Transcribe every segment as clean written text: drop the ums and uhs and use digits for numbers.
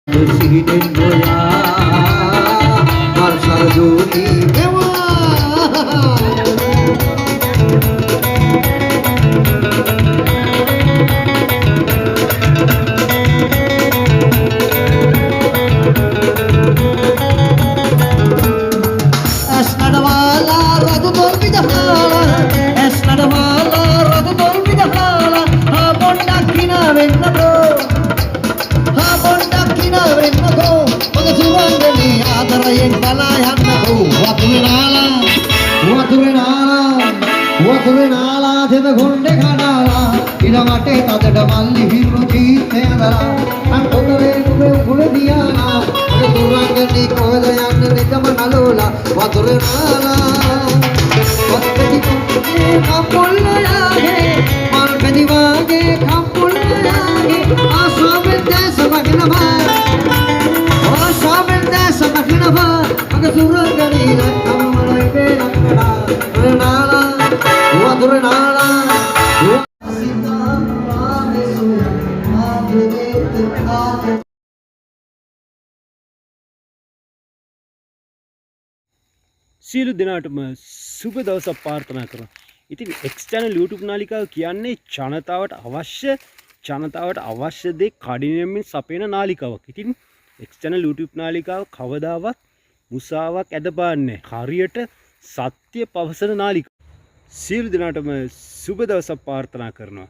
Presiden Boya Marsal Juni Es nadawala radu dol bidhala Es nadawala radu dol bidhala ha bonda kina vennago ha bonda kina vennago oga surangani adarayen bala yannako වතුරේ තෙද ගොණ්ඩේ කඩාලා ඉර වටේ තදට මල්ලි හිරු චීත්තේ ඇඳලා අන් පොතේ නුඹේ උගුල දියාලා ඔය දුරංගනි කොහෙද යන්නේ නිකම නලෝලා වතුරේ නාලා වත්තටි කුටේ කම්පොල්ලයාගේ මල් පැදි වාගේ කම්පොල්ලයාගේ ආසාවෙන් දැස වගනවා ආසාවෙන් දැස වගනවා මග දුරංගනි නැත්තම මලයි පේනකඩා නාලා වතුරේ නාලා සියලු දෙනාටම සුබ දවසක් ප්‍රාර්ථනා කරනවා. ඉතින් X channel YouTube නාලිකාව කියන්නේ ජනතාවට අවශ්‍ය දේ කඩිනමින් සපයන නාලිකාවක්. ඉතින් X channel YouTube නාලිකාව කවදාවත් මුසාවක් ඇදපාන්නේ හරියට සත්‍ය පවසන නාලිකාවක්. සියලු දෙනාටම සුබ දවසක් ප්‍රාර්ථනා කරනවා.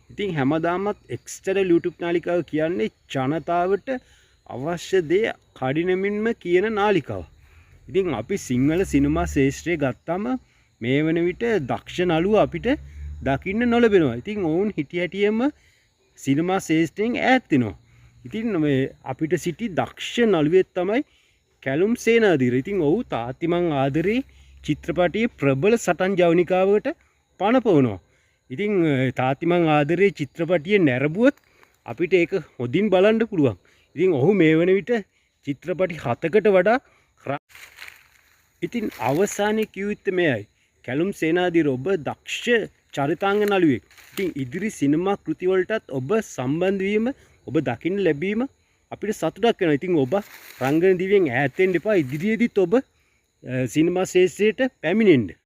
ඉතින් හැමදාමත් X channel YouTube නාලිකාව කියන්නේ ජනතාවට අවශ්‍ය දේ කඩිනමින්ම කියන නාලිකාවක්. ඉතින් අපි සිංහල සිනමා ශේෂ්ත්‍රය ගත්තම මේ වන විට දක්ෂ නළුව අපිට දකින්න නොලබෙනවා. ඉතින් ඔවුන් හිටියටියම සිනමා ශේෂ්ත්‍රයෙන් ඈත් වෙනවා. ඉතින් මේ අපිට සිටි දක්ෂ නළුවෙක් තමයි කැලුම් සේනාධීර. ඉතින් ඔහු තාත්තිමන් ආදරේ චිත්‍රපටයේ ප්‍රබල සටන් ජවනිකාවකට පනපවනවා. ඉතින් තාත්තිමන් ආදරේ චිත්‍රපටිය නැරඹුවොත් අපිට ඒක හොඳින් බලන්න පුළුවන්. ඉතින් ඔහු මේ වන විට චිත්‍රපටි 7කට වඩා ඉතින් අවසානයේ කිව්විත් මෙයයි කැලුම් සේනාධීර ඔබ දක්ෂ චරිතාංග නළුවෙක්. ඉතින් ඉදිරි සිනමා කෘති වලටත් ඔබ සම්බන්ධ වීම ඔබ දකින්න ලැබීම අපිට සතුටක් වෙනවා. ඉතින් ඔබ රංගන දිවියෙන් ඈත් වෙන්න එපා. ඉදිරියේදීත් ඔබ සිනමා ශේෂ්ත්‍රයට පැමිණෙන්න.